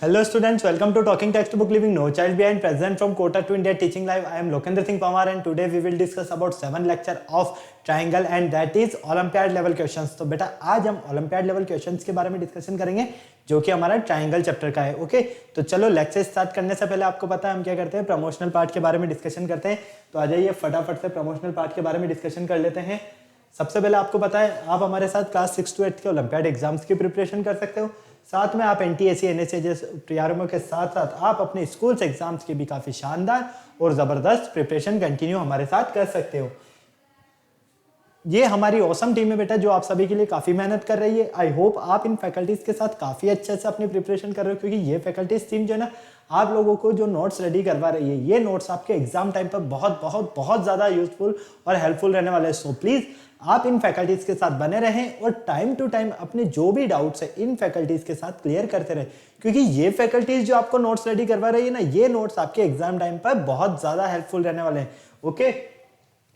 Hello students, welcome to Talking Textbook Living No Child Behind, present from Kota to India Teaching Live. I am Lokendra Singh Pamar and today we will discuss about 7 lecture of triangle and that is Olympiad level questions. तो बेटा आज हम Olympiad level questions के बारे में discussion करेंगे जो कि हमारा ट्रायंगल चैप्टर का है। ओके, तो चलो लेक्चर स्टार्ट करने से पहले आपको पता है हम क्या करते हैं, प्रमोशनल पार्ट के बारे में डिस्कशन करते हैं। तो आ जाइए फटाफट से प्रमोशनल पार्ट के बारे में डिस्कशन कर लेते हैं। सबसे पहले आपको पता है आप हमारे साथ क्लास 6 to 8 के ओलंपियाड एग्जाम्स की प्रिपरेशन कर सकते हो। साथ में आप NTSC NSA जैसे तैयारियों के साथ साथ आप अपने स्कूल्स एग्जाम्स की भी काफ़ी शानदार और ज़बरदस्त प्रिपरेशन कंटिन्यू हमारे साथ कर सकते हो। ये हमारी ऑसम टीम है बेटा जो आप सभी के लिए काफ़ी मेहनत कर रही है। आई होप आप इन फैकल्टीज़ के साथ काफ़ी अच्छे से अपनी प्रिपरेशन कर रहे हो, क्योंकि ये फैकल्टीज़ टीम जो है ना आप लोगों को जो नोट्स रेडी करवा रही है, ये नोट्स आपके एग्जाम टाइम पर बहुत बहुत बहुत ज़्यादा यूजफुल और हेल्पफुल रहने वाले हैं। सो प्लीज़ आप इन फैकल्टीज के साथ बने रहें और टाइम टू टाइम अपने जो भी डाउट्स है इन फैकल्टीज के साथ क्लियर करते रहें, क्योंकि ये फैकल्टीज जो आपको नोट्स रेडी करवा रही है ना, ये नोट्स आपके एग्जाम टाइम पर बहुत ज्यादा हेल्पफुल रहने वाले हैं। ओके,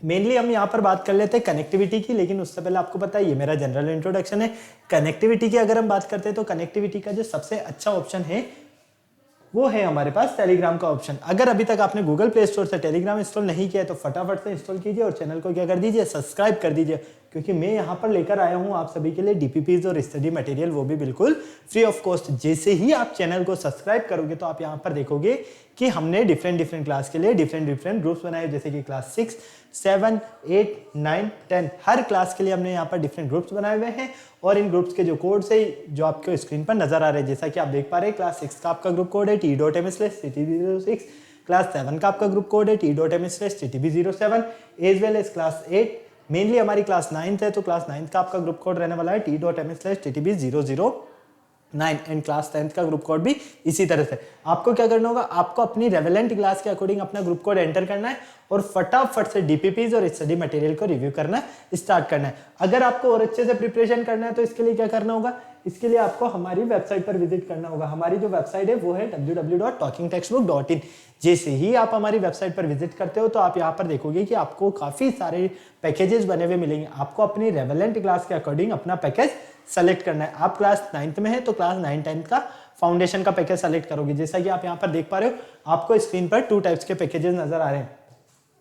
मेनली हम यहाँ पर बात कर लेते हैं कनेक्टिविटी की, लेकिन उससे पहले आपको पता है ये मेरा जनरल इंट्रोडक्शन है। कनेक्टिविटी की अगर हम बात करते हैं तो कनेक्टिविटी का जो सबसे अच्छा ऑप्शन है वो है हमारे पास टेलीग्राम का ऑप्शन। अगर अभी तक आपने गूगल प्ले स्टोर से टेलीग्राम इंस्टॉल नहीं किया है तो फटाफट से इंस्टॉल कीजिए और चैनल को क्या कर दीजिए, सब्सक्राइब कर दीजिए, क्योंकि मैं यहाँ पर लेकर आया हूँ आप सभी के लिए DPPs और स्टडी मटेरियल, वो भी बिल्कुल फ्री ऑफ कॉस्ट। जैसे ही आप चैनल को सब्सक्राइब करोगे तो आप यहाँ पर देखोगे कि हमने डिफरेंट क्लास के लिए डिफरेंट ग्रुप्स बनाए, जैसे कि क्लास 6, 7, 8, 9, 10 हर क्लास के लिए हमने यहाँ पर डिफरेंट ग्रुप्स बनाए हुए हैं और इन ग्रुप्स के जो कोड से जो आपको स्क्रीन पर नजर आ रहे हैं, जैसा कि आप देख पा रहे हैं क्लास 6 का आपका ग्रुप कोड है T.M/TTB06, क्लास 7 का आपका ग्रुप कोड है T.M/TTB07 as well as class 8। Mainly हमारी क्लास 9th है तो क्लास 9th का आपका ग्रुप कोड रहने वाला है T.M/TTB009 एंड क्लास 10th का ग्रुप कोड भी इसी तरह से। आपको क्या करना होगा, आपको अपनी रेवेलेंट क्लास के अकॉर्डिंग अपना ग्रुप कोड एंटर करना है और फटाफट से DPPs और स्टडी मटेरियल को रिव्यू करना स्टार्ट करना है। अगर आपको और अच्छे से प्रिपरेशन करना है तो इसके लिए क्या करना होगा, इसके लिए आपको हमारी वेबसाइट पर विजिट करना होगा। हमारी जो वेबसाइट है वो है www.talkingtextbook.in। जैसे ही आप हमारी वेबसाइट पर विजिट करते हो तो आप यहाँ पर देखोगे कि आपको काफ़ी सारे पैकेजेस बने हुए मिलेंगे। आपको अपनी रेवेलेंट क्लास के अकॉर्डिंग अपना पैकेज सेलेक्ट करना है। आप क्लास 9th में है तो क्लास 9, 10th का फाउंडेशन का पैकेज सेलेक्ट करोगे। जैसा कि आप यहाँ पर देख पा रहे हो, आपको स्क्रीन पर 2 टाइप्स के पैकेजेस नजर आ रहे हैं।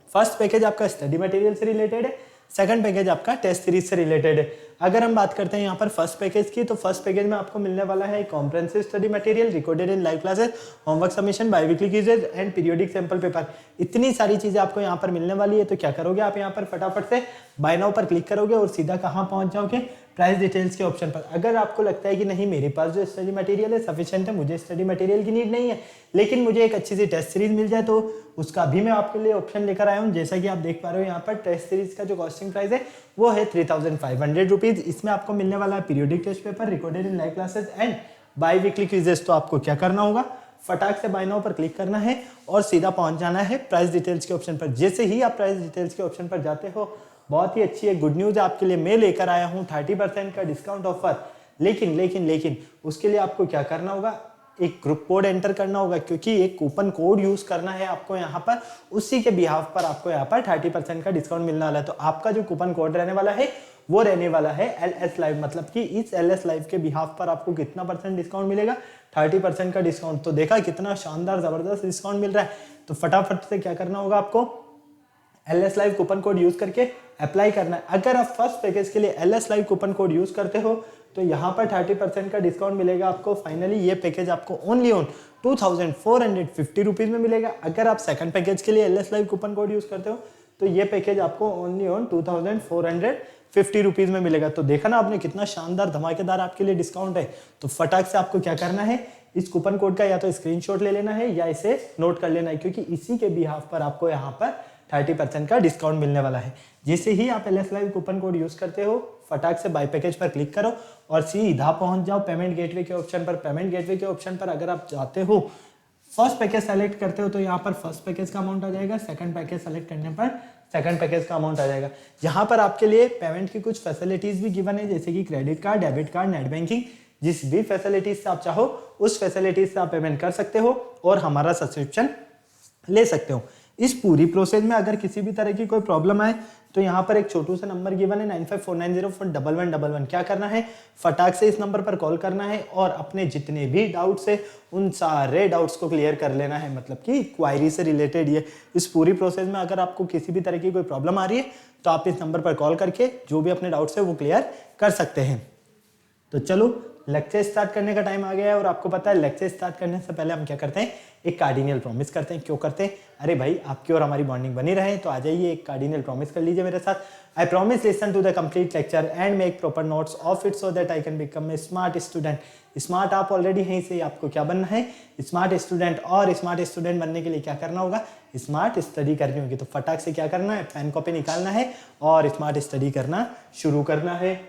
फर्स्ट पैकेज आपका स्टडी मटेरियल से रिलेटेड है, सेकंड पैकेज आपका टेस्ट सीरीज से रिलेटेड है। अगर हम बात करते हैं यहाँ पर फर्स्ट पैकेज की, तो फर्स्ट पैकेज में आपको मिलने वाला है comprehensive study material, recorded in live classes, homework submission, biweekly quizzes and periodic sample paper. इतनी सारी चीजें आपको यहाँ पर मिलने वाली है। तो क्या करोगे, आप यहाँ पर फटाफट से बाय नाउ पर क्लिक करोगे और सीधा कहाँ पहुंच जाओगे, प्राइस डिटेल्स के ऑप्शन पर। अगर आपको लगता है कि नहीं मेरे पास जो स्टडी मटेरियल है सफिशिएंट है, मुझे स्टडी मटेरियल की नीड नहीं है, लेकिन मुझे एक अच्छी सी टेस्ट सीरीज मिल जाए, तो उसका भी मैं आपके लिए ऑप्शन लेकर आया हूँ। जैसा कि आप देख पा रहे हो यहाँ पर टेस्ट सीरीज का जो कॉस्टिंग प्राइस है वो है 3500 रुपीज। इसमें आपको मिलने वाला है periodic test paper, recorded in live classes and biweekly quizzes. तो आपको क्या करना होगा, फटाक से बाय नाउ पर क्लिक करना है और सीधा पहुंच जाना है प्राइस डिटेल्स के ऑप्शन पर। जैसे ही आप प्राइस डिटेल्स के ऑप्शन पर जाते हो, बहुत ही अच्छी है गुड न्यूज आपके लिए मैं लेकर आया हूँ 30% का डिस्काउंट ऑफर। लेकिन उसके लिए आपको क्या करना होगा, एक ग्रुप कोड एंटर करना होगा, क्योंकि एक कूपन कोड यूज करना है आपको यहाँ पर, उसी के बिहाफ पर आपको यहाँ पर 30% का डिस्काउंट मिलने वाला है। तो आपका जो कूपन कोड रहने वाला है वो रहने वाला है LS लाइव, मतलब कि इस LS लाइव के बिहाफ पर आपको कितना % डिस्काउंट मिलेगा, 30% का डिस्काउंट। तो देखा कितना शानदार जबरदस्त डिस्काउंट मिल रहा है। तो फटाफट से क्या करना होगा, आपको LS live coupon code use करके अप्लाई करना है। अगर आप फर्स्ट पैकेज के लिए LS live coupon code use करते हो तो यहाँ पर 30% का डिस्काउंट मिलेगा आपको। फाइनली ये पैकेज आपको ओनली ऑन 2450 रुपीज में मिलेगा। अगर आप सेकंड पैकेज के लिए LS live coupon code use करते हो तो ये पैकेज आपको ओनली ऑन 2450 रुपीज में मिलेगा। तो देखा ना आपने कितना शानदार धमाकेदार आपके लिए डिस्काउंट है। तो फटाक से आपको क्या करना है, इस कूपन कोड का या तो स्क्रीनशॉट ले लेना है या इसे नोट कर लेना है, क्योंकि इसी के बिहाफ पर आपको यहाँ पर 30% का डिस्काउंट मिलने वाला है। जैसे ही आप LS live coupon code use करते हो, फटाक से बाय पैकेज पर क्लिक करो और सीधा पहुंच जाओ पेमेंट गेटवे के ऑप्शन पर। पेमेंट गेटवे के ऑप्शन पर अगर आप जाते हो, फर्स्ट पैकेज सेलेक्ट करते हो तो यहाँ पर फर्स्ट पैकेज का अमाउंट आ जाएगा, सेकंड पैकेज सेलेक्ट करने पर सेकंड पैकेज का अमाउंट आ जाएगा। यहाँ पर आपके लिए पेमेंट की कुछ फैसिलिटीज भी गिवन है, जैसे कि credit card, debit card, net banking. जिस भी फैसिलिटीज से आप चाहो उस फैसिलिटीज से आप पेमेंट कर सकते हो और हमारा सब्सक्रिप्शन ले सकते हो। इस पूरी प्रोसेस में अगर किसी भी तरह की कोई प्रॉब्लम आए तो यहाँ पर एक छोटू सा नंबर गिवन है 9549041111। क्या करना है, फटाक से इस नंबर पर कॉल करना है और अपने जितने भी डाउट्स है उन सारे डाउट्स को क्लियर कर लेना है। मतलब कि क्वायरी से रिलेटेड ये इस पूरी प्रोसेस में अगर आपको किसी भी तरह की कोई प्रॉब्लम आ रही है तो आप इस नंबर पर कॉल करके जो भी अपने डाउट्स है वो क्लियर कर सकते हैं। तो चलो लेक्चर स्टार्ट करने का टाइम आ गया है और आपको पता है लेक्चर स्टार्ट करने से पहले हम क्या करते हैं, एक कार्डिनल प्रॉमिस करते हैं। क्यों करते हैं, अरे भाई आपकी और हमारी बॉन्डिंग बनी रहे, तो आ जाइए एक कार्डिनल प्रॉमिस कर लीजिए मेरे साथ। I promise listen to the complete lecture and make proper notes of it so that I can become a smart student. Smart आप ऑलरेडी हैं, इसे आपको क्या बनना है, स्मार्ट स्टूडेंट। और स्मार्ट स्टूडेंट बनने के लिए क्या करना होगा, स्मार्ट स्टडी करनी होगी। तो फटाक से क्या करना है, पेन कॉपी निकालना है और स्मार्ट स्टडी करना शुरू करना है।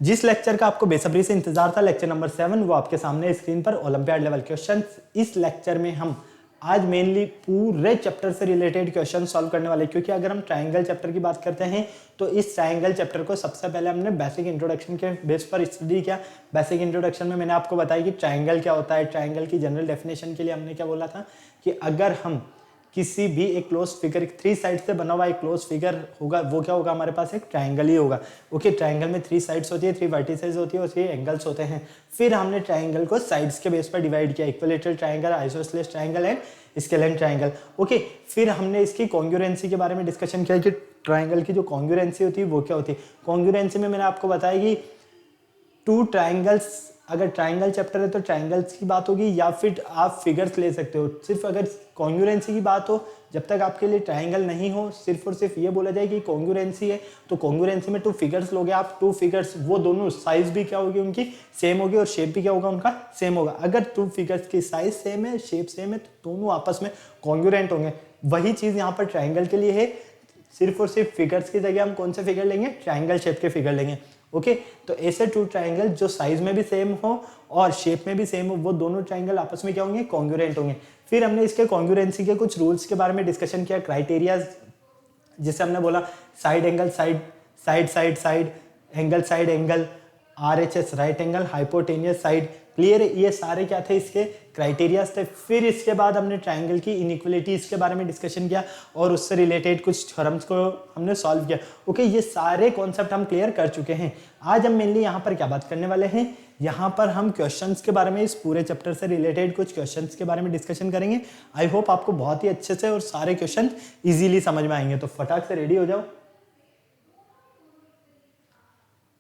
जिस लेक्चर का आपको बेसब्री से इंतजार था, लेक्चर नंबर 7, वो आपके सामने स्क्रीन पर ओलंपियाड लेवल क्वेश्चंस। इस लेक्चर में हम आज मेनली पूरे चैप्टर से रिलेटेड क्वेश्चन सॉल्व करने वाले, क्योंकि अगर हम ट्रायंगल चैप्टर की बात करते हैं तो इस ट्रायंगल चैप्टर को सबसे पहले हमने बेसिक इंट्रोडक्शन के बेस पर स्टडी किया। बेसिक इंट्रोडक्शन में मैंने आपको बताया कि ट्रायंगल क्या होता है। ट्रायंगल की जनरल डेफिनेशन के लिए हमने क्या बोला था कि अगर हम किसी भी एक क्लोज फिगर, 3 साइड से बना हुआ एक क्लोज फिगर होगा, वो क्या होगा, हमारे पास एक ट्रायंगल ही होगा। ओके, ट्रायंगल में 3 साइड्स होती है, 3 वर्टिसेस होती है और 3 एंगल्स होते हैं। फिर हमने ट्रायंगल को साइड्स के बेस पर डिवाइड किया, equilateral triangle, isosceles triangle and scalene triangle. Okay, फिर हमने इसकी कॉन्ग्रुएंसी के बारे में डिस्कशन किया कि ट्रायंगल की जो कॉन्ग्रुएंसी होती है वो क्या होती है। कॉन्ग्रुएंसी में मैंने आपको बताया कि 2 ट्रायंगल्स, अगर ट्रायंगल चैप्टर है तो ट्रायंगल्स की बात होगी या फिर आप फिगर्स ले सकते हो। सिर्फ अगर कॉन्ग्रुएंसी की बात हो, जब तक आपके लिए ट्रायंगल नहीं हो, सिर्फ और सिर्फ ये बोला जाए कि कॉन्ग्रुएंसी है, तो कॉन्ग्रुएंसी में 2 फिगर्स लोगे आप, 2 फिगर्स, वो दोनों साइज भी क्या होगी उनकी सेम होगी और शेप भी क्या होगा उनका सेम होगा। अगर 2 फिगर्स की साइज सेम है, शेप सेम है, तो दोनों आपस में कॉन्ग्रुएंट होंगे। वही चीज यहाँ पर ट्रायंगल के लिए है। सिर्फ और सिर्फ फिगर्स की जगह हम कौन से फिगर लेंगे, ट्रायंगल शेप के फिगर लेंगे। ओके, तो ऐसे 2 ट्रायंगल जो साइज में भी सेम हो और शेप में भी सेम हो, वो दोनों ट्रायंगल आपस में क्या होंगे, कॉन्ग्रुएंट होंगे। फिर हमने इसके कॉन्ग्रुएंसी के कुछ रूल्स के बारे में डिस्कशन किया, क्राइटेरिया, जिसे हमने बोला side angle side, side side side, angle side angle, RHS right angle, hypotenuse side. Clear है, ये सारे क्या थे, इसके क्राइटेरियाज थे। फिर इसके बाद हमने ट्रायंगल की इनइक्वलिटीज के बारे में डिस्कशन किया और उससे रिलेटेड कुछ थ्योरम्स को हमने सॉल्व किया। ओके, ये सारे कॉन्सेप्ट हम क्लियर कर चुके हैं। आज हम मेनली यहाँ पर क्या बात करने वाले हैं, यहाँ पर हम क्वेश्चंस के बारे में, इस पूरे चैप्टर से रिलेटेड कुछ क्वेश्चंस के बारे में डिस्कशन करेंगे। आई होप आपको बहुत ही अच्छे से और सारे क्वेश्चन इजीली समझ में आएंगे। तो फटाक से रेडी हो जाओ।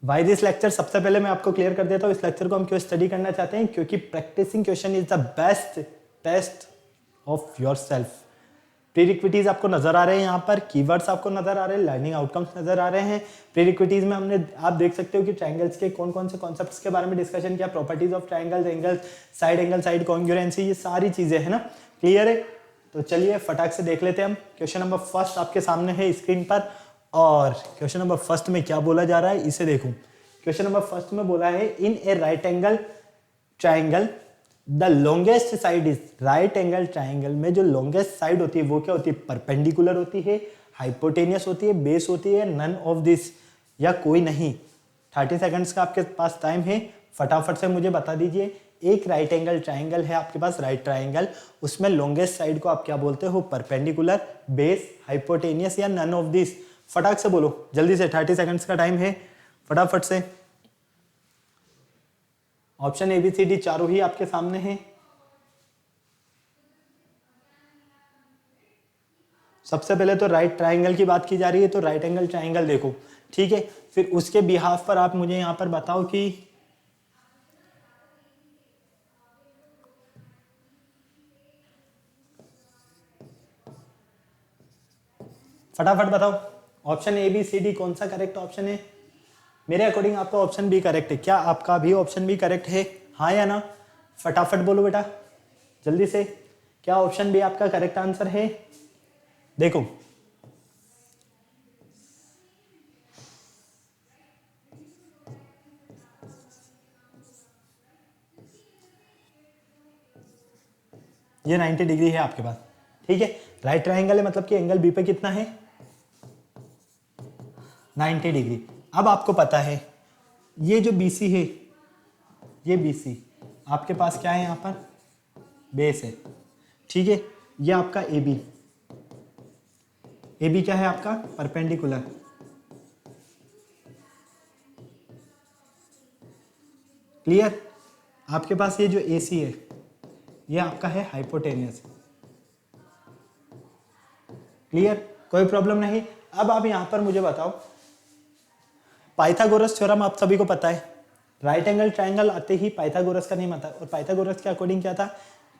वाई दिस लेक्चर, सबसे पहले मैं आपको क्लियर कर देता हूँ इस लेक्चर को हम क्यों स्टडी करना चाहते हैं, क्योंकि practicing question is the best test of yourself. Prerequisites आपको नजर आ रहे हैं, यहाँ पर कीवर्ड्स आपको नजर आ रहे हैं, लर्निंग आउटकम्स नजर आ रहे हैं। प्रीरिक्विटीज में हमने, आप देख सकते हो कि ट्रायंगल्स के कौन कौन से कॉन्सेप्ट्स के बारे में डिस्कशन किया, properties of triangles, angles, side congruency, ये सारी चीजें है ना। क्लियर है, तो चलिए फटाक से देख लेते हैं हम। क्वेश्चन नंबर फर्स्ट आपके सामने है स्क्रीन पर, और क्वेश्चन नंबर फर्स्ट में क्या बोला जा रहा है इसे देखो। क्वेश्चन नंबर फर्स्ट में बोला है, in a right angle triangle the longest side is, right angle triangle में जो लॉन्गेस्ट साइड होती है वो क्या होती है, परपेंडिकुलर होती है, हाइपोटेनियस होती है, बेस होती है, नन ऑफ दिस, या कोई नहीं। 30 सेकंड्स का आपके पास टाइम है, फटाफट से मुझे बता दीजिए। एक राइट एंगल ट्रायंगल है आपके पास, राइट ट्रायंगल, उसमें लॉन्गेस्ट साइड को आप क्या बोलते हो, परपेंडिकुलर, बेस, हाइपोटेनियस या नन ऑफ दिस। फटाक से बोलो जल्दी से, 30 सेकंड्स का टाइम है, फटाफट से। ऑप्शन ABCD चारों ही आपके सामने हैं। सबसे पहले तो राइट ट्रायंगल की बात की जा रही है, तो राइट एंगल ट्रायंगल देखो, ठीक है। फिर उसके बिहाफ पर आप मुझे यहां पर बताओ कि फटाफट बताओ ऑप्शन ABCD कौन सा करेक्ट ऑप्शन है। मेरे अकॉर्डिंग आपका ऑप्शन बी करेक्ट है। क्या आपका भी ऑप्शन बी करेक्ट है, हाँ या ना? फटाफट बोलो बेटा जल्दी से, क्या ऑप्शन बी आपका करेक्ट आंसर है? देखो ये 90 डिग्री है आपके पास, ठीक है। राइट ट्रायंगल है, मतलब कि एंगल बी पे कितना है, 90 डिग्री। अब आपको पता है ये जो BC है, ये BC आपके पास क्या है, यहाँ पर बेस है, ठीक है। ये आपका ए बी, ए बी क्या है आपका परपेंडिकुलर, क्लियर। आपके पास ये जो ए सी है ये आपका है हाइपोटेनियस, क्लियर, कोई प्रॉब्लम नहीं। अब आप यहां पर मुझे बताओ, पाइथागोरस थ्योरम आप सभी को पता है, राइट एंगल ट्राइंगल आते ही पाइथागोरस का नेम आता है, और पाइथागोरस के अकॉर्डिंग क्या था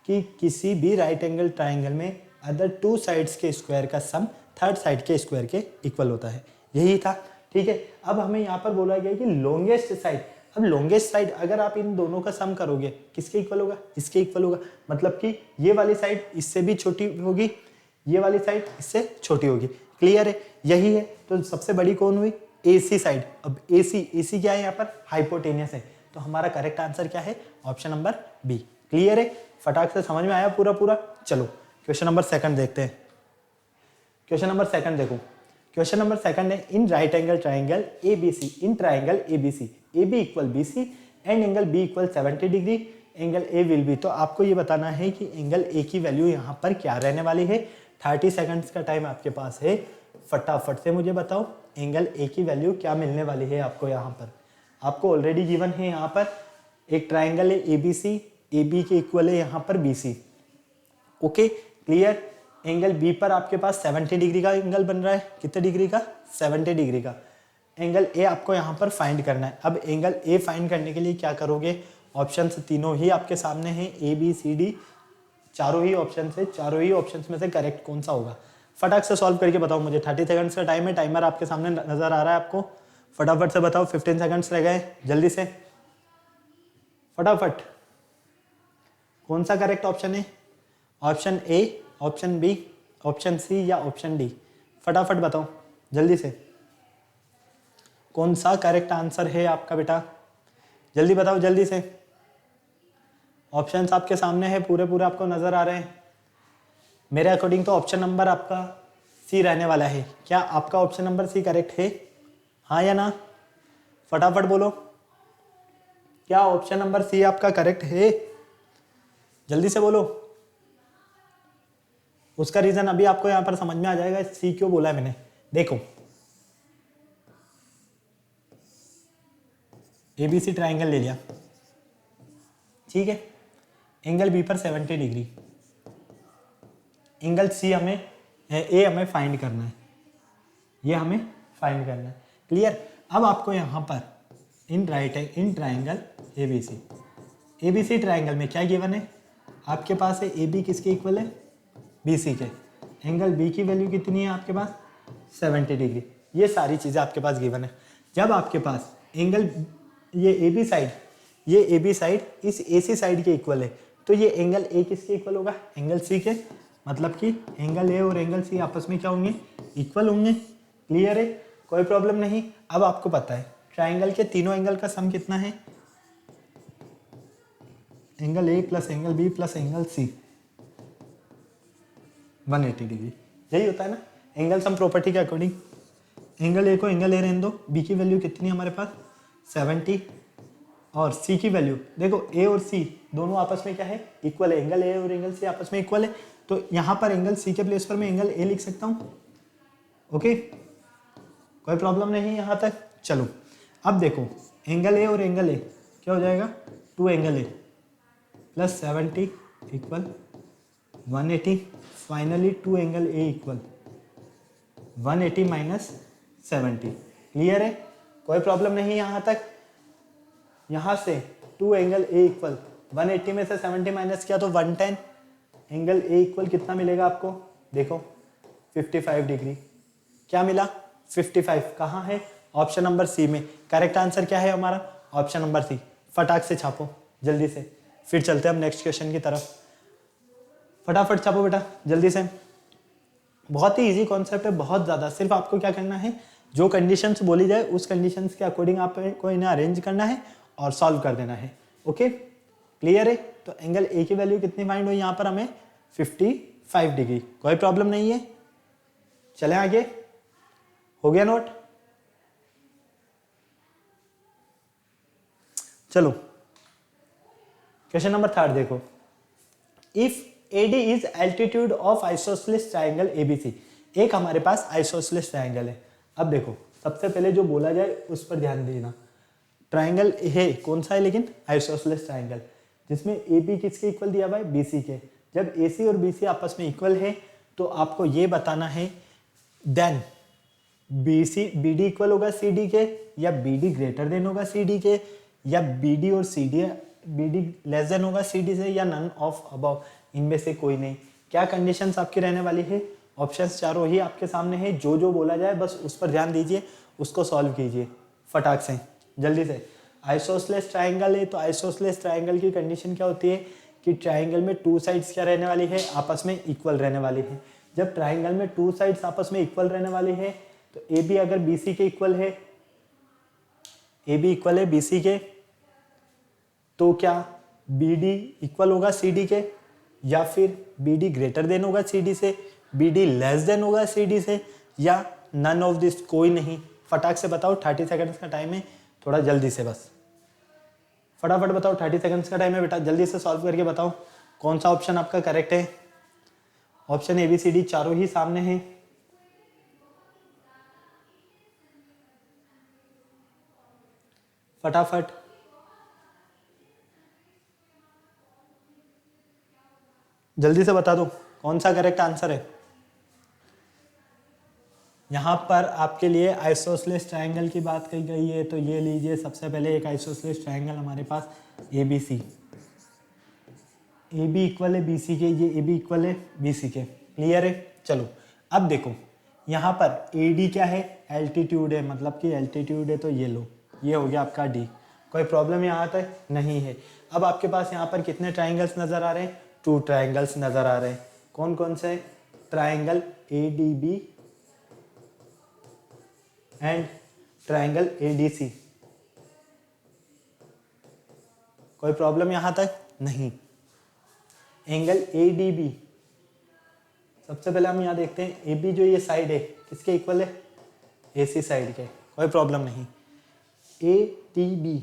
कि किसी भी राइट एंगल ट्राइंगल में अदर टू साइड्स के स्क्वायर का सम थर्ड साइड के स्क्वायर के इक्वल होता है, यही था, ठीक है। अब हमें यहाँ पर बोला गया कि लॉन्गेस्ट साइड, अब लॉन्गेस्ट साइड अगर आप इन दोनों का सम करोगे किसके इक्वल होगा, इसके इक्वल होगा, मतलब कि ये वाली साइड इससे भी छोटी होगी, ये वाली साइड इससे छोटी होगी, क्लियर है, यही है। तो सबसे बड़ी कौन हुई, AC साइड। अब AC क्या है यहाँ पर, हाइपोटेनियस है, तो हमारा करेक्ट आंसर क्या है, ऑप्शन नंबर बी, क्लियर है, फटाक से समझ में आया पूरा। चलो क्वेश्चन नंबर सेकंड देखते हैं। क्वेश्चन नंबर सेकंड देखो, क्वेश्चन नंबर सेकंड है, in right angle triangle ABC, in triangle ABC AB equal BC and angle B equal 70 degree, angle A will be, तो आपको ये बताना है कि एंगल A की वैल्यू यहाँ पर क्या रहने वाली है। 30 सेकंड्स का टाइम आपके पास है, फटाफट से मुझे बताओ एंगल A की वैल्यू क्या मिलने वाली है आपको। यहाँ पर आपको ऑलरेडी गिवन है, यहाँ पर एक ट्राइंगल है ABC, AB के इक्वल है यहाँ पर BC, okay, clear. Angle B पर आपके पास 70 डिग्री का एंगल बन रहा है, कितने डिग्री का, 70 डिग्री का। एंगल A आपको यहाँ पर फाइंड करना है। अब एंगल A फाइंड करने के लिए क्या करोगे, ऑप्शंस तीनों ही आपके सामने हैं, ABCD, चारों ही ऑप्शन से, चारों ही ऑप्शन में से करेक्ट कौन सा होगा, फटाक से सॉल्व करके बताओ मुझे। 30 सेकंड्स का टाइम है, टाइमर आपके सामने नजर आ रहा है आपको, फटाफट से बताओ, 15 सेकंड्स रह गए, जल्दी से फटाफट। कौन सा करेक्ट ऑप्शन है, option A, option B, option C या ऑप्शन D, फटाफट बताओ जल्दी से, कौन सा करेक्ट आंसर है आपका बेटा, जल्दी बताओ जल्दी से। ऑप्शंस आपके सामने है, पूरे आपको नजर आ रहे हैं। मेरे अकॉर्डिंग तो ऑप्शन नंबर आपका C रहने वाला है। क्या आपका ऑप्शन नंबर C करेक्ट है, हाँ या ना, फटाफट बोलो, क्या ऑप्शन नंबर C आपका करेक्ट है, जल्दी से बोलो। उसका रीजन अभी आपको यहां पर समझ में आ जाएगा, C क्यों बोला है मैंने। देखो ABC ट्राइंगल ले लिया, ठीक है, एंगल B पर 70 डिग्री, एंगल C हमें A हमें फाइंड करना है, ये हमें फाइंड करना है, क्लियर। अब आपको यहाँ पर इन ट्राइंगल ABC ट्राइंगल में क्या गिवन है, आपके पास है AB किसके इक्वल है, BC के, एंगल B की वैल्यू कितनी है आपके पास 70 डिग्री, ये सारी चीज़ें आपके पास गिवन है। जब आपके पास एंगल ये AB साइड इस AC साइड के इक्वल है, तो ये एंगल A किसके इक्वल होगा, एंगल C के, मतलब कि एंगल A और एंगल C आपस में क्या होंगे, इक्वल होंगे, क्लियर है, कोई प्रॉब्लम नहीं। अब आपको पता है ट्राइंगल के तीनों एंगल का सम कितना है, angle A plus angle B plus angle C 180 degree, यही होता है ना एंगल सम प्रॉपर्टी के अकॉर्डिंग। एंगल A को एंगल A रहने दो, B की वैल्यू कितनी है हमारे पास 70, और C की वैल्यू देखो, A और C दोनों आपस में क्या है, इक्वल है, एंगल A और एंगल C आपस में इक्वल है, तो यहाँ पर एंगल C के प्लेस पर मैं एंगल A लिख सकता हूँ, ओके, कोई प्रॉब्लम नहीं यहाँ तक। चलो अब देखो एंगल A और एंगल A क्या हो जाएगा, 2 angle A plus 70 equal 180, finally 2 angle A equal 180 minus 70, clear है, कोई प्रॉब्लम नहीं यहाँ तक। यहाँ से 2 एंगल A इक्वल 180 में से 70 माइनस किया तो 110, एंगल A इक्वल कितना मिलेगा आपको, देखो 55 डिग्री, क्या मिला 55, कहाँ है, ऑप्शन नंबर C में। करेक्ट आंसर क्या है हमारा, ऑप्शन नंबर C, फटाक से छापो जल्दी से, फिर चलते हैं हम नेक्स्ट क्वेश्चन की तरफ, फटाफट छापो बेटा जल्दी से। बहुत ही इजी कॉन्सेप्ट है, बहुत ज़्यादा, सिर्फ आपको क्या करना है, जो कंडीशंस बोली जाए उस कंडीशंस के अकॉर्डिंग आपको इन्हें अरेंज करना है और सॉल्व कर देना है, ओके, क्लियर है। तो एंगल A की वैल्यू कितनी फाइंड हुई यहाँ पर हमें 55 डिग्री, कोई प्रॉब्लम नहीं है, चलें आगे, हो गया नोट। चलो क्वेश्चन नंबर 3 देखो, if AD is altitude of isosceles triangle ABC। एक हमारे पास आइसोसेलेस ट्राइंगल है। अब देखो सबसे पहले जो बोला जाए उस पर ध्यान देना। ट्राइंगल है कौन सा है, लेकिन आइसोसेलेस ट्राइंगल, जिसमें AB किसके इक्वल दिया हुआ है, BC के। जब AC और BC आपस में इक्वल है तो आपको ये बताना है देन BD इक्वल होगा CD के, या BD ग्रेटर देन होगा CD के, या BD और BD लेस देन होगा CD से, या नन ऑफ अबव, इनमें से कोई नहीं। क्या कंडीशंस आपकी रहने वाली है? ऑप्शंस चारों ही आपके सामने है। जो जो बोला जाए बस उस पर ध्यान दीजिए, उसको सॉल्व कीजिए फटाक से, जल्दी से। आइसोसेलेस ट्राइंगल है तो आइसोसेलेस ट्राइंगल की कंडीशन क्या होती है कि ट्राइंगल में टू साइड्स क्या रहने वाली है, आपस में इक्वल रहने वाली है। जब ट्राइंगल में टू साइड्स आपस में इक्वल रहने वाली है तो AB अगर BC के इक्वल है, AB इक्वल है BC के, तो क्या BD इक्वल होगा CD के, या फिर BD ग्रेटर देन होगा CD से, BD लेस देन होगा CD से, या नन ऑफ दिस, कोई नहीं। फटाक से बताओ, 30 सेकंड्स का टाइम है, थोड़ा जल्दी से बस फटाफट बताओ। 30 सेकंड्स का टाइम है बेटा, जल्दी से सॉल्व करके बताओ कौन सा ऑप्शन आपका करेक्ट है। ऑप्शन ABCD चारों ही सामने हैं। फटाफट जल्दी से बता दो कौन सा करेक्ट आंसर है। यहाँ पर आपके लिए आइसोसेलेस ट्राइंगल की बात कही गई है, तो ये लीजिए सबसे पहले एक आइसोसेलेस ट्राइंगल हमारे पास ABC। AB इक्वल है BC के, ये AB इक्वल है BC के, क्लियर है। चलो अब देखो यहाँ पर AD क्या है, एल्टीट्यूड है, मतलब कि एल्टीट्यूड है तो ये लो, ये हो गया आपका D। कोई प्रॉब्लम यहाँ तक नहीं है। अब आपके पास यहाँ पर कितने ट्राइंगल्स नजर आ रहे हैं, 2 ट्राइंगल्स नजर आ रहे हैं। कौन कौन से? Triangle ADB and triangle ADC। कोई प्रॉब्लम यहां तक नहीं। एंगल ADB, सबसे पहले हम यहां देखते हैं AB जो ये साइड है किसके इक्वल है, AC साइड के, कोई प्रॉब्लम नहीं। ADB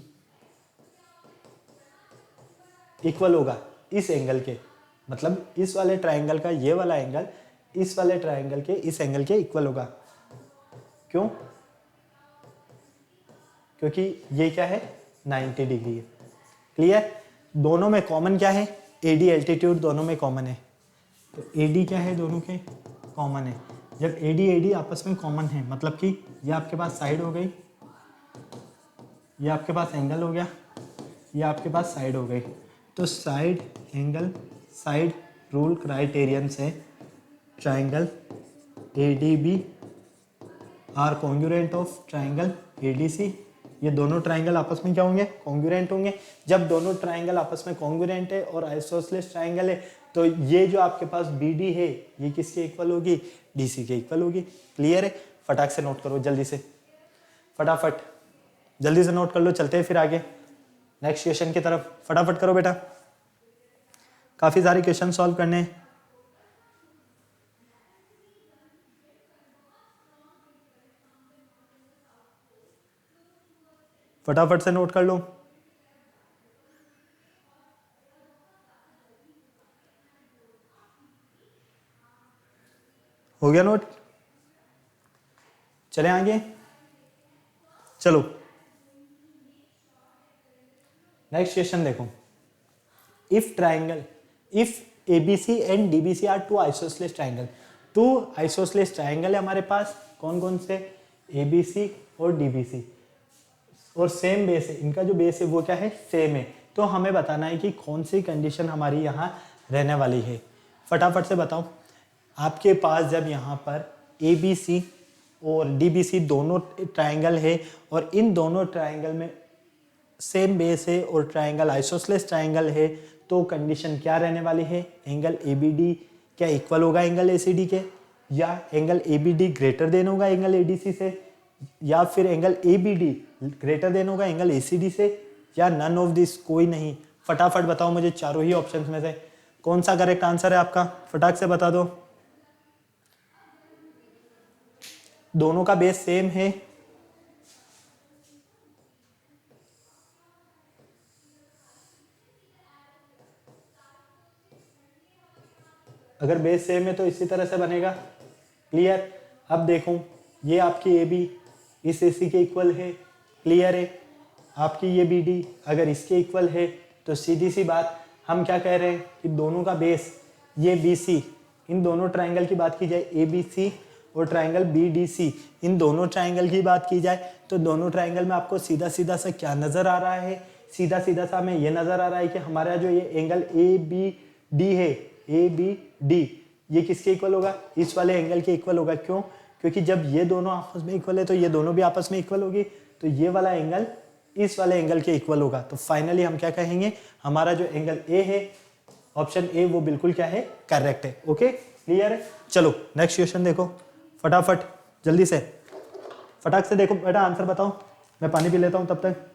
इक्वल होगा इस एंगल के, मतलब इस वाले ट्राइंगल का ये वाला एंगल इस वाले ट्राइंगल के इस एंगल के इक्वल होगा। क्यों? क्योंकि ये क्या है, 90 डिग्री है। क्लियर? दोनों में कॉमन क्या है, AD एल्टीट्यूड दोनों में कॉमन है, तो AD क्या है, दोनों के कॉमन है। जब AD आपस में कॉमन है मतलब कि ये आपके पास साइड हो गई, ये आपके पास एंगल हो गया, ये आपके पास साइड हो गई, तो side angle side rule criterion से triangle ADB are congruent of triangle ADC। ये दोनों ट्राइंगल आपस में क्या होंगे, कॉन्ग्रुएंट होंगे। जब दोनों ट्राइंगल आपस में कॉन्ग्रुएंट है और आइसोसेलेस ट्राइंगल है तो ये जो आपके पास BD है ये किसके इक्वल होगी, DC के इक्वल होगी। क्लियर है? फटाक से नोट करो जल्दी से, फटाफट जल्दी से नोट कर लो, चलते हैं फिर आगे नेक्स्ट क्वेश्चन की तरफ। फटाफट करो बेटा, काफी सारे क्वेश्चन सॉल्व करने हैं। फटाफट से नोट कर लो। हो गया नोट? चले आगे, चलो नेक्स्ट क्वेश्चन देखो। If triangle, if ABC and DBC are two isosceles triangle, two isosceles triangle है हमारे पास, कौन कौन से, ABC और DBC, और सेम बेस है, इनका जो बेस है वो क्या है, सेम है। तो हमें बताना है कि कौन सी कंडीशन हमारी यहाँ रहने वाली है। फटाफट से बताओ। आपके पास जब यहाँ पर ABC और DBC दोनों ट्राइंगल है और इन दोनों ट्राइंगल में सेम बेस है और ट्राइंगल आइसोसेलेस ट्राइंगल है, तो कंडीशन क्या रहने वाली है, एंगल ABD क्या इक्वल होगा एंगल ACD के, या एंगल ABD ग्रेटर देन होगा एंगल ADC से, या फिर एंगल ABD ग्रेटर देन होगा एंगल ACD से, या नन ऑफ दिस, कोई नहीं। फटाफट बताओ मुझे चारों ही ऑप्शंस में से कौन सा करेक्ट आंसर है आपका, फटाक से बता दो। दोनों का बेस सेम है, अगर बेस सेम है तो इसी तरह से बनेगा। क्लियर। अब देखो ये आपकी ए बी इस ए सी के इक्वल है। क्लियर है। आपकी ये बी डी अगर इसके इक्वल है तो सीधी सी बात हम क्या कह रहे हैं कि दोनों का बेस ये बी सी, इन दोनों ट्राइंगल की बात की जाए ए बी सी और ट्राइंगल बी डी सी, इन दोनों ट्राइंगल की बात की जाए तो दोनों ट्राइंगल में आपको सीधा सीधा सा क्या नज़र आ रहा है, सीधा सीधा सा हमें ये नज़र आ रहा है कि हमारा जो ये एंगल ए बी डी है, ए बी डी, ये किसके इक्वल होगा, इस वाले एंगल के इक्वल होगा। क्यों? क्योंकि जब ये दोनों आपस में इक्वल है तो ये दोनों भी आपस में इक्वल होगी, तो ये वाला एंगल इस वाले एंगल के इक्वल होगा। तो फाइनली हम क्या कहेंगे, हमारा जो एंगल ए है, ऑप्शन ए, वो बिल्कुल क्या है, करेक्ट है। ओके, क्लियर है। चलो नेक्स्ट क्वेश्चन देखो फटाफट, जल्दी से, फटाक से देखो बेटा, आंसर बताओ। मैं पानी पी लेता हूं तब तक।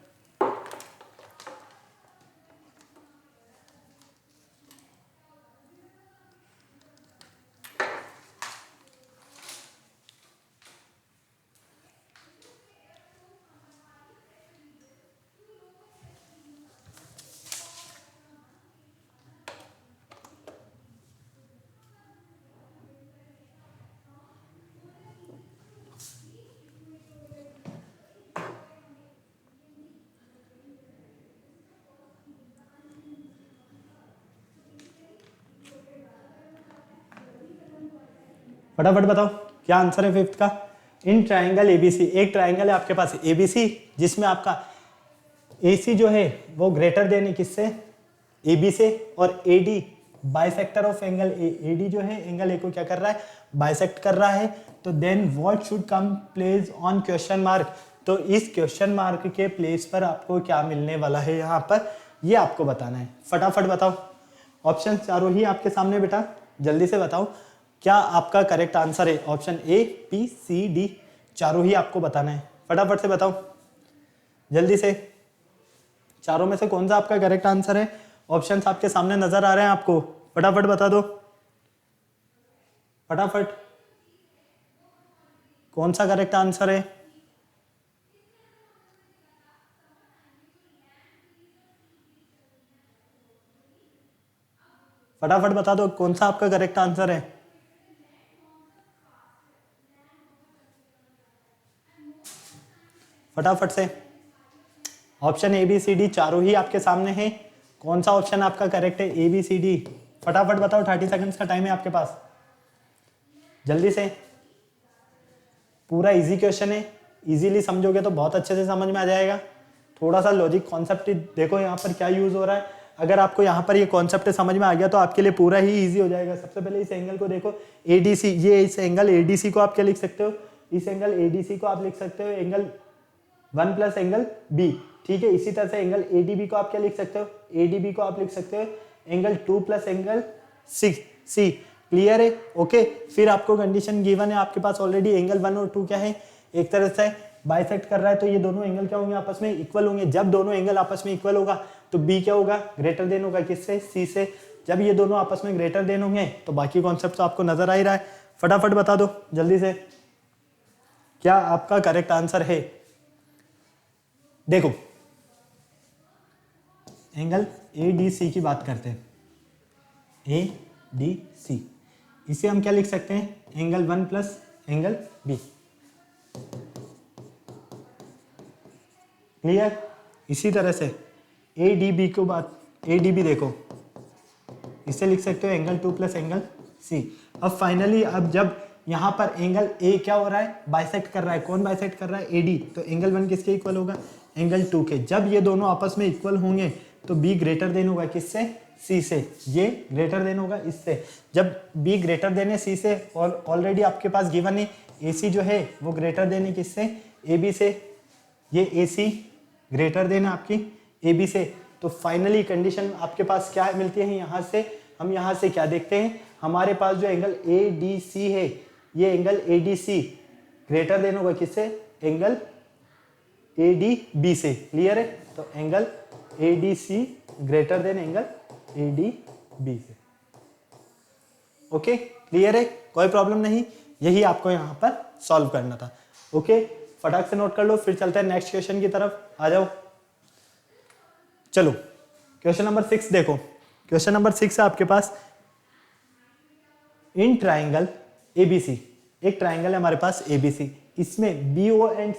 फटाफट बताओ क्या आंसर है फिफ्थ का। इन ट्राइंगल एबीसी, एक ट्राइंगल है आपके पास एबीसी जिसमें आपका एसी जो है वो ग्रेटर देन है किससे, एबी से, और AD bisector of angle A, AD जो है एंगल ए को क्या कर रहा है, बाइसेक्ट कर रहा है। तो then what should come place on question mark, तो इस क्वेश्चन मार्क के प्लेस पर आपको क्या मिलने वाला है यहाँ पर, ये आपको बताना है। फटाफट बताओ, ऑप्शन चारों ही आपके सामने बेटा, जल्दी से बताओ क्या आपका करेक्ट आंसर है। Option A B C D चारों ही आपको बताना है, फटाफट से बताओ जल्दी से, चारों में से कौन सा आपका करेक्ट आंसर है। ऑप्शंस आपके सामने नजर आ रहे हैं आपको, फटाफट बता दो, फटाफट कौन सा करेक्ट आंसर है। फटाफट बता दो कौन सा आपका करेक्ट आंसर है। फटाफट से, option A B C D चारों ही आपके सामने हैं, कौन सा ऑप्शन आपका करेक्ट है, ए बी सी डी, फटाफट बताओ, 30 सेकंड्स का टाइम है आपके पास, जल्दी से। पूरा इजी क्वेश्चन है, इजीली समझोगे तो बहुत अच्छे से समझ में आ जाएगा। थोड़ा सा लॉजिक कॉन्सेप्ट देखो यहाँ पर क्या यूज हो रहा है, अगर आपको यहाँ पर ये कॉन्सेप्ट समझ में आ गया तो आपके लिए पूरा ही इजी हो जाएगा। सबसे पहले इस एंगल को देखो एडीसी, ये इस एंगल एडीसी को आप क्या लिख सकते हो, इस एंगल एडीसी को आप लिख सकते हो एंगल 1 प्लस एंगल बी, ठीक है। इसी तरह से एंगल एडीबी को आप क्या लिख सकते हो, एडीबी को आप लिख सकते हो angle 2 plus angle C. Clear है, ओके। फिर आपको कंडीशन गिवन है आपके पास ऑलरेडी, एंगल 1 और 2 क्या है, एक तरह से बाइसेक्ट कर रहा है, तो ये दोनों एंगल क्या होंगे, आपस में इक्वल होंगे। जब दोनों एंगल आपस में इक्वल होगा तो बी क्या होगा, ग्रेटर देन होगा किससे, सी से। जब ये दोनों आपस में ग्रेटर देन होंगे तो बाकी कॉन्सेप्ट तो आपको नजर आ ही रहा है। फटाफट बता दो जल्दी से क्या आपका करेक्ट आंसर है। देखो एंगल ए डी सी की बात करते हैं, ए डी सी, इसे हम क्या लिख सकते हैं, angle 1 plus angle B. Clear. इसी तरह से ए डी बी को बात, ए डी बी देखो, इसे लिख सकते हो एंगल 2 प्लस एंगल सी। अब फाइनली अब जब यहाँ पर एंगल ए क्या हो रहा है, बाइसेक्ट कर रहा है, कौन बाइसेक्ट कर रहा है, एडी, तो एंगल 1 किसके इक्वल होगा, एंगल 2 के। जब ये दोनों आपस में इक्वल होंगे तो बी ग्रेटर देन होगा किससे, सी से, ये ग्रेटर देन होगा इससे। जब बी ग्रेटर देन है सी से, और ऑलरेडी आपके पास गिवन है ए सी जो है वो ग्रेटर देन है किससे, ए बी से, ये ए सी ग्रेटर देन है आपकी ए बी से। तो फाइनली कंडीशन आपके पास क्या मिलती है, यहाँ से हम यहाँ से क्या देखते हैं, हमारे पास जो एंगल ए डी सी है, ये angle A D C greater than होगा किससे, एंगल ए डी बी से। क्लियर है, तो angle A D C greater than angle A D B से। ओके, क्लियर है, कोई प्रॉब्लम नहीं, यही आपको यहाँ पर सॉल्व करना था। ओके, फटाक से नोट कर लो, फिर चलते हैं नेक्स्ट क्वेश्चन की तरफ, आ जाओ। चलो क्वेश्चन नंबर 6 देखो, क्वेश्चन नंबर 6 है आपके पास, इन ट्राइंगल एबीसी, एक ट्राइंगल है हमारे पास एबीसी, इसमें BO and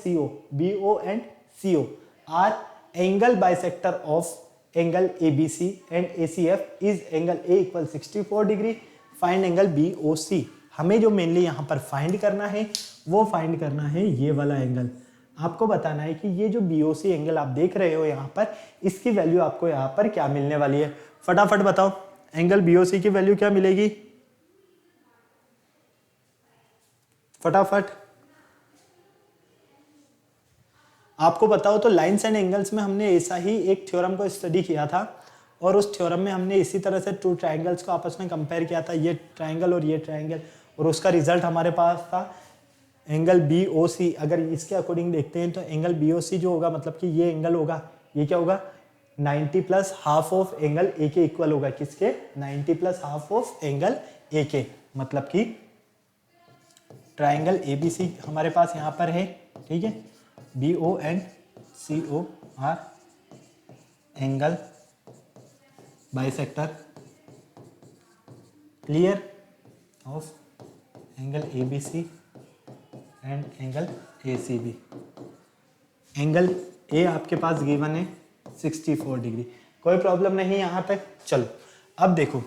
CO are angle bisector of angle ABC and ACF is angle A equal 64 degree, find angle BOC. हमें जो मेनली यहाँ पर फाइंड करना है वो फाइंड करना है ये वाला एंगल। आपको बताना है कि ये जो बीओसी एंगल आप देख रहे हो यहाँ पर, इसकी वैल्यू आपको यहाँ पर क्या मिलने वाली है, फटाफट बताओ। एंगल बीओसी की वैल्यू क्या मिलेगी, फटाफट आपको बताओ। तो लाइन्स एंड एंगल्स में हमने ऐसा ही एक थ्योरम को स्टडी किया था और उस थ्योरम में हमने इसी तरह से टू ट्राइंगल्स को आपस में कंपेयर किया था, ये ट्राइंगल और ये ट्राइंगल, और उसका रिजल्ट हमारे पास था एंगल बी ओ सी। अगर इसके अकॉर्डिंग देखते हैं तो एंगल बी ओ सी जो होगा, मतलब कि ये एंगल होगा, ये क्या होगा 90 प्लस हाफ ऑफ एंगल ए के इक्वल होगा। किसके, 90 प्लस हाफ ऑफ एंगल ए के, मतलब कि ट्राइंगल ए बी सी हमारे पास यहाँ पर है, ठीक है। B O and C O are angle bisector clear of angle A B C and angle A C B. Angle A आपके पास गिवन है 64 डिग्री, कोई प्रॉब्लम नहीं यहाँ तक। चलो अब देखो,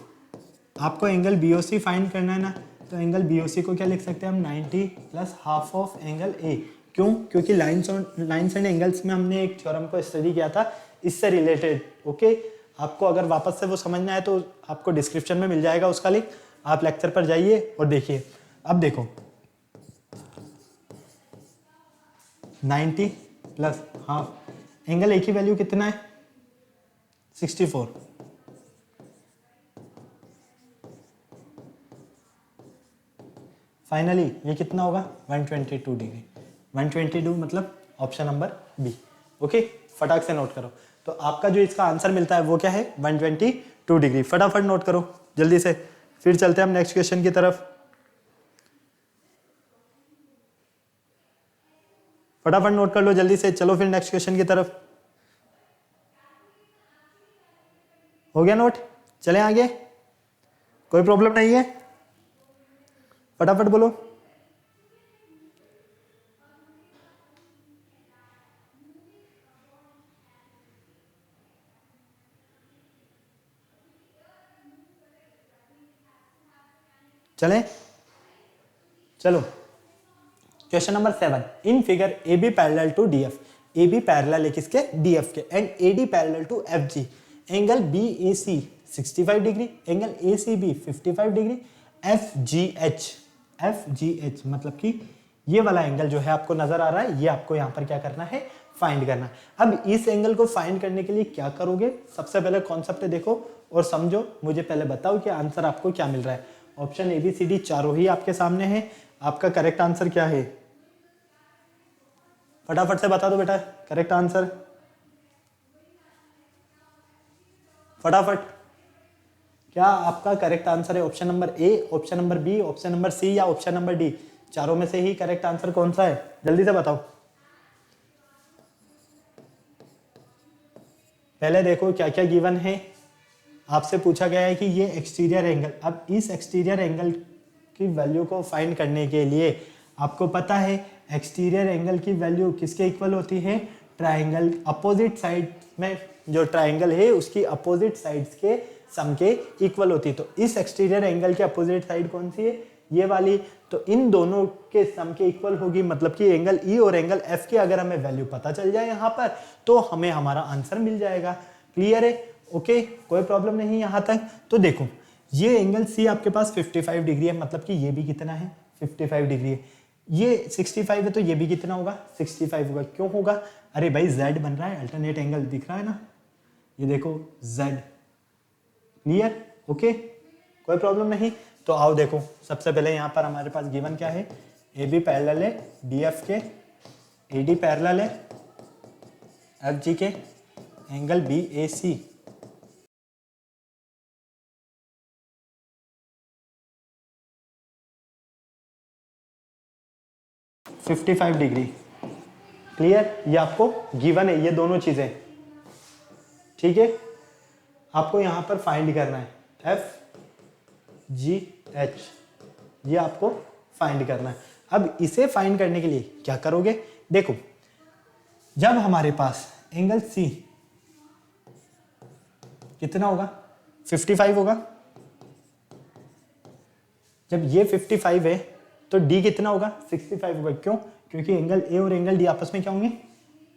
आपको एंगल बी ओ सी फाइंड करना है ना, तो एंगल बी ओ सी को क्या लिख सकते हैं हम, 90 प्लस हाफ ऑफ एंगल ए। क्यों, क्योंकि लाइन्स एंड एंगल्स में हमने एक थ्योरम को स्टडी किया था इससे रिलेटेड। ओके, आपको अगर वापस से वो समझना है तो आपको डिस्क्रिप्शन में मिल जाएगा उसका लिंक, आप लेक्चर पर जाइए और देखिए। अब देखो 90 प्लस हाफ, एंगल ए की वैल्यू कितना है 64, फाइनली ये कितना होगा 122 डिग्री। 122 मतलब ऑप्शन नंबर बी। ओके, फटाक से नोट करो। तो आपका जो इसका आंसर मिलता है वो क्या है 122 डिग्री। फटाफट नोट करो जल्दी से, फिर चलते हैं हम नेक्स्ट क्वेश्चन की तरफ। फटाफट नोट कर लो जल्दी से, चलो फिर नेक्स्ट क्वेश्चन की तरफ। हो गया नोट, चलें आगे, कोई प्रॉब्लम नहीं है, फटाफट बोलो। चलें, चलो question number 7। In figure A B parallel to D F, A B parallel है किसके, डी एफ के, and A D parallel to F G, angle B A C 65 degree, angle A C B 55 degree, F G H मतलब कि ये वाला angle जो है आपको नजर आ रहा है, ये आपको यहाँ पर क्या करना है, फाइंड करना है। अब इस एंगल को फाइंड करने के लिए क्या करोगे, सबसे पहले कॉन्सेप्ट देखो और समझो, मुझे पहले बताओ कि आंसर आपको क्या मिल रहा है। Option A B C D चारों ही आपके सामने है, आपका करेक्ट आंसर क्या है, फटाफट से बता दो बेटा करेक्ट आंसर, फटाफट। क्या आपका करेक्ट आंसर है option number A, option number B, option number C या ऑप्शन नंबर डी? चारों में से ही करेक्ट आंसर कौन सा है, जल्दी से बताओ। पहले देखो क्या क्या गिवन है, आपसे पूछा गया है कि ये एक्सटीरियर एंगल, अब इस एक्सटीरियर एंगल की वैल्यू को फाइंड करने के लिए आपको पता है एक्सटीरियर एंगल की वैल्यू किसके इक्वल होती है, ट्राइंगल अपोजिट साइड में, जो ट्राइंगल है उसकी अपोजिट साइड्स के सम के इक्वल होती है। तो इस एक्सटीरियर एंगल की अपोजिट साइड कौन सी है, ये वाली, तो इन दोनों के सम के इक्वल होगी, मतलब कि एंगल ई और एंगल एफ की अगर हमें वैल्यू पता चल जाए यहाँ पर तो हमें हमारा आंसर मिल जाएगा। क्लियर है, ओके, कोई प्रॉब्लम नहीं यहाँ तक। तो देखो ये एंगल सी आपके पास 55 डिग्री है, मतलब कि ये भी कितना है 55 डिग्री है, ये 65 है तो ये भी कितना होगा 65 होगा। क्यों होगा, अरे भाई z बन रहा है, अल्टरनेट एंगल दिख रहा है ना, ये देखो z। क्लियर, ओके, कोई प्रॉब्लम नहीं। तो आओ देखो, सबसे पहले यहाँ पर हमारे पास गिवन क्या है, ए बी पैरेलल है डी एफ के, ए डी पैरेलल है एफ जी के, angle B A C 55 degree. Clear, ये आपको गिवन है ये दोनों चीजें, ठीक है। आपको यहां पर फाइंड करना है एफ जी एच, ये आपको फाइंड करना है। अब इसे फाइंड करने के लिए क्या करोगे, देखो जब हमारे पास एंगल सी कितना होगा 55 होगा, जब ये 55 है तो डी कितना होगा 65 होगा। क्यों, क्योंकि एंगल ए और एंगल डी आपस में क्या होंगे,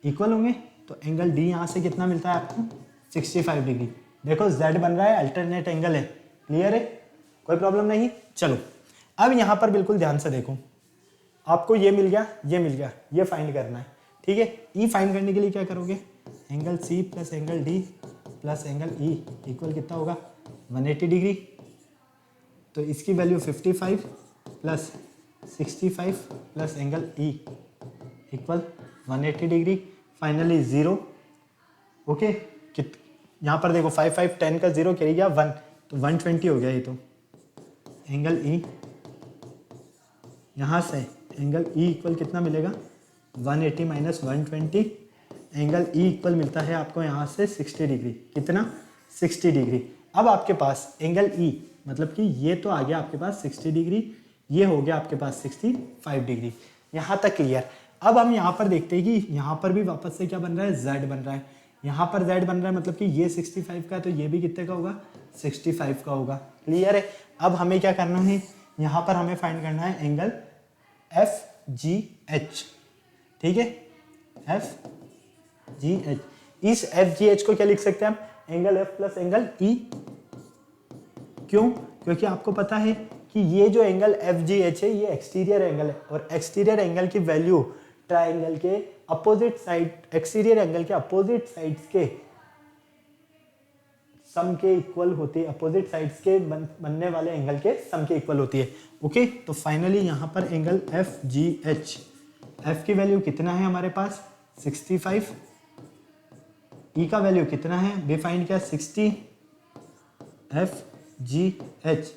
इक्वल होंगे। तो एंगल डी यहां से कितना मिलता है आपको 65 डिग्री। देखो z बन रहा है, अल्टरनेट एंगल है, क्लियर है, कोई प्रॉब्लम नहीं। चलो अब यहां पर बिल्कुल ध्यान से देखो, आपको ये मिल गया, ये मिल गया, ये फाइंड करना है, ठीक है। ई फाइंड करने के लिए क्या करोगे, angle C plus angle D plus angle E equal कितना होगा 180 डिग्री। तो इसकी value 55 plus 65 plus angle E equal 180 degree, finally 0। Okay, यहाँ पर देखो 5 5 10 का 0 कैरी गया 1, तो 120 हो गया ये। तो एंगल ई यहाँ से एंगल ई इक्वल कितना मिलेगा 180 माइनस 120, एंगल ई इक्वल मिलता है आपको यहाँ से 60 डिग्री। कितना 60 डिग्री। अब आपके पास एंगल ई मतलब कि ये तो आ गया आपके पास 60 डिग्री, ये हो गया आपके पास 65 डिग्री। यहाँ तक क्लियर। अब हम यहाँ पर देखते हैं कि यहाँ पर भी वापस से क्या बन रहा है, z बन रहा है। यहाँ पर z बन रहा है मतलब कि ये 65 का है तो ये भी कितने का होगा 65 का होगा, क्लियर है। अब हमें क्या करना है, यहाँ पर हमें फाइंड करना है एंगल एफ जी एच, ठीक है, एफ जी एच। इस एफ जी एच को क्या लिख सकते हैं हम, एंगल एफ प्लस एंगल ई। क्यों, क्योंकि आपको पता है कि ये जो एंगल एफ जी एच है ये एक्सटीरियर एंगल है, और एक्सटीरियर एंगल की वैल्यू ट्राइंगल के अपोजिट साइड, एक्सटीरियर एंगल के अपोजिट साइड्स के सम के इक्वल होती है, अपोजिट साइड्स के बनने वाले एंगल के सम के इक्वल होती है। ओके, तो फाइनली यहाँ पर angle F G H, F की वैल्यू कितना है हमारे पास 65, ई का वैल्यू कितना है भी फाइंड किया 60, एफ जी एच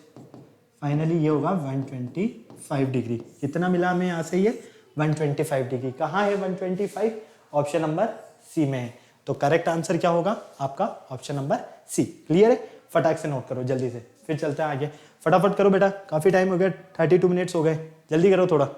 फाइनली ये होगा 125 डिग्री। कितना मिला हमें यहाँ से, ये 125 डिग्री। कहाँ है 125, ऑप्शन नंबर सी में है। तो करेक्ट आंसर क्या होगा आपका, ऑप्शन नंबर सी। क्लियर है, फटाक से नोट करो जल्दी से, फिर चलते हैं आगे। फटाफट करो बेटा, काफी टाइम हो गया, 32 मिनट्स हो गए, जल्दी करो थोड़ा।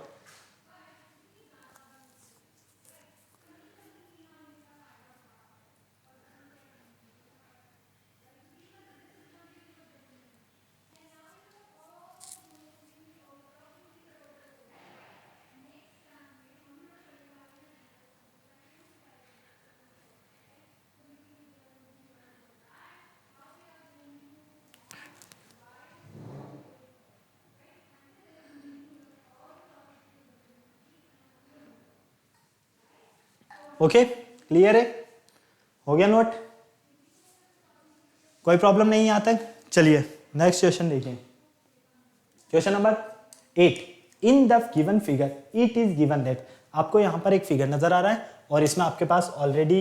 ओके, क्लियर है, हो गया नोट, कोई प्रॉब्लम नहीं यहाँ तक। चलिए नेक्स्ट क्वेश्चन देखिए, question number 8। In the given figure it is given that, आपको यहाँ पर एक फिगर नजर आ रहा है और इसमें आपके पास ऑलरेडी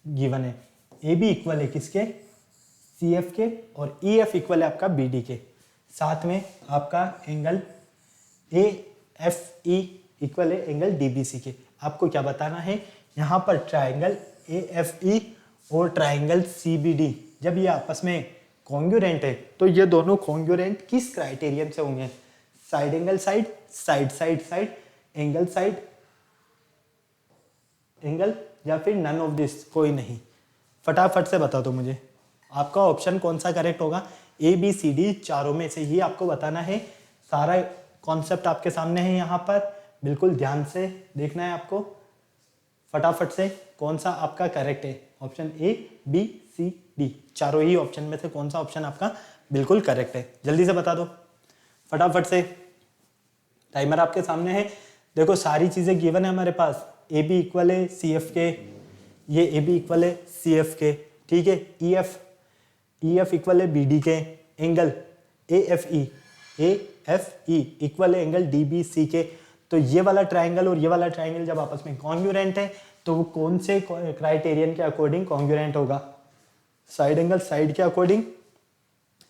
गिवन है ए बी इक्वल है किसके, सी एफ के, और ई एफ इक्वल है आपका बी डी के, साथ में आपका angle A F E equal है एंगल डी बी सी के। आपको क्या बताना है, यहाँ पर ट्राइंगल ए एफ ई और ट्राइंगल सी बी डी जब ये आपस में कॉन्ग्रुएंट है तो ये दोनों कॉन्ग्रुएंट किस क्राइटेरियन से होंगे, side angle side, side side side, angle side angle, या फिर नन ऑफ दिस, कोई नहीं। फटाफट से बता दो मुझे आपका ऑप्शन कौन सा करेक्ट होगा। ए बी सी डी चारों में से ही आपको बताना है। सारा कॉन्सेप्ट आपके सामने है, यहाँ पर बिल्कुल ध्यान से देखना है आपको। फटाफट से कौन सा आपका करेक्ट है, option A B C D, चारों ही ऑप्शन में से कौन सा ऑप्शन आपका बिल्कुल करेक्ट है, जल्दी से बता दो फटाफट से। टाइमर आपके सामने है, देखो सारी चीजें गिवन है हमारे पास। ए बी इक्वल है सी एफ के, ये ए बी इक्वल है सी एफ के, ठीक है। ई एफ इक्वल है बी डी के, angle A F E equal है एंगल डी बी सी के। तो ये वाला ट्राइंगल और ये वाला ट्राइंगल जब आपस में कॉन्ग्रुएंट है तो वो कौन से क्राइटेरियन के अकॉर्डिंग कॉन्ग्रुएंट होगा, साइड एंगल साइड के अकॉर्डिंग,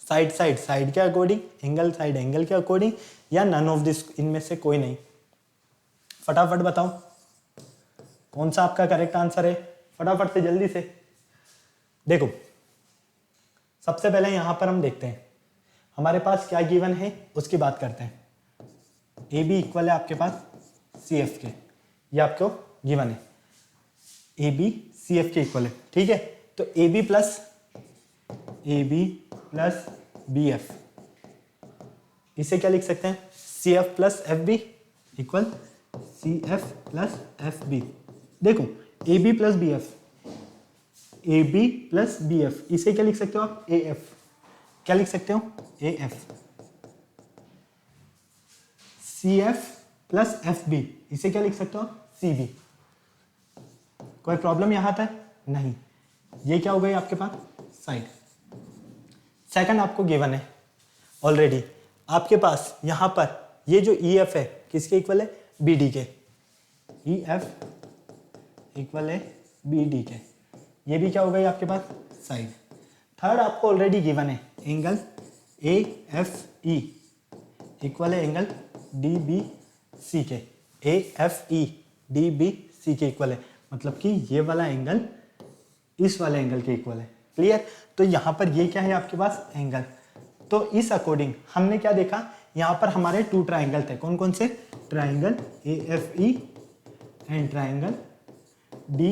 साइड साइड साइड के अकॉर्डिंग, एंगल साइड एंगल के अकॉर्डिंग, या नन ऑफ दिस, इनमें से कोई नहीं। फटाफट बताओ कौन सा आपका करेक्ट आंसर है, फटाफट से जल्दी से। देखो सबसे पहले यहां पर हम देखते हैं हमारे पास क्या गिवन है, उसकी बात करते हैं। ए बी इक्वल है आपके पास सी एफ के, ये आपको गिवन है, ए बी सी एफ के इक्वल है, ठीक है। तो A B plus B F, इसे क्या लिख सकते हैं, C F plus F B equal C F plus F B. देखो A B plus B F, A B plus B F, इसे क्या लिख सकते हो आप, ए एफ, क्या लिख सकते हो, A F. C F plus F B, इसे क्या लिख सकते हो आप, सी बी। कोई प्रॉब्लम यहां तक नहीं, ये क्या हो गई आपके पास साइड। सेकंड आपको गिवन है ऑलरेडी, आपके पास यहां पर ये जो ई एफ है किसके इक्वल है, बी डी के, ई एफ इक्वल है बी डी के, ये भी क्या हो गई आपके पास साइड। थर्ड आपको ऑलरेडी गिवन है angle A F E equal है एंगल डी बी सी के, A F E D B C के इक्वल है, मतलब कि ये वाला एंगल इस वाले एंगल के इक्वल है, क्लियर। तो यहाँ पर ये क्या है आपके पास एंगल, तो इस अकॉर्डिंग हमने क्या देखा, यहाँ पर हमारे टू ट्राइंगल थे, कौन कौन से, triangle A F E and triangle D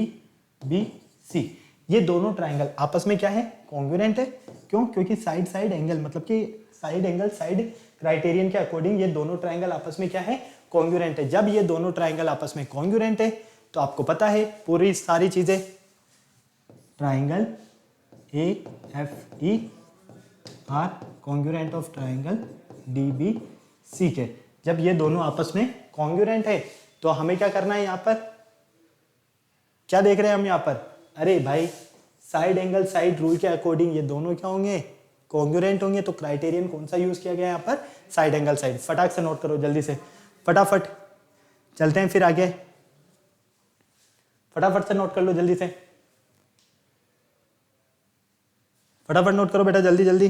B C. ये दोनों ट्राइंगल आपस में क्या है, कॉन्ग्रुएंट है, क्यों, क्योंकि साइड साइड एंगल, मतलब कि साइड एंगल साइड क्राइटेरियन के अकॉर्डिंग ये दोनों ट्राइंगल आपस में क्या है, कॉन्ग्रुएंट है। जब ये दोनों ट्राइंगल आपस में कॉन्ग्रुएंट है तो आपको पता है पूरी सारी चीजें, triangle A F E are congruent of triangle D B C के। जब ये दोनों आपस में कॉन्ग्रुएंट है तो हमें क्या करना है, यहाँ पर क्या देख रहे हैं हम यहाँ पर, अरे भाई साइड एंगल साइड रूल के अकॉर्डिंग ये दोनों क्या होंगे, कॉन्ग्रुएंट होंगे। तो क्राइटेरियन कौन सा यूज किया गया यहाँ पर, साइड एंगल साइड। फटाक से नोट करो जल्दी से, फटाफट चलते हैं फिर आगे, फटाफट से नोट कर लो जल्दी से, फटाफट नोट करो बेटा जल्दी जल्दी।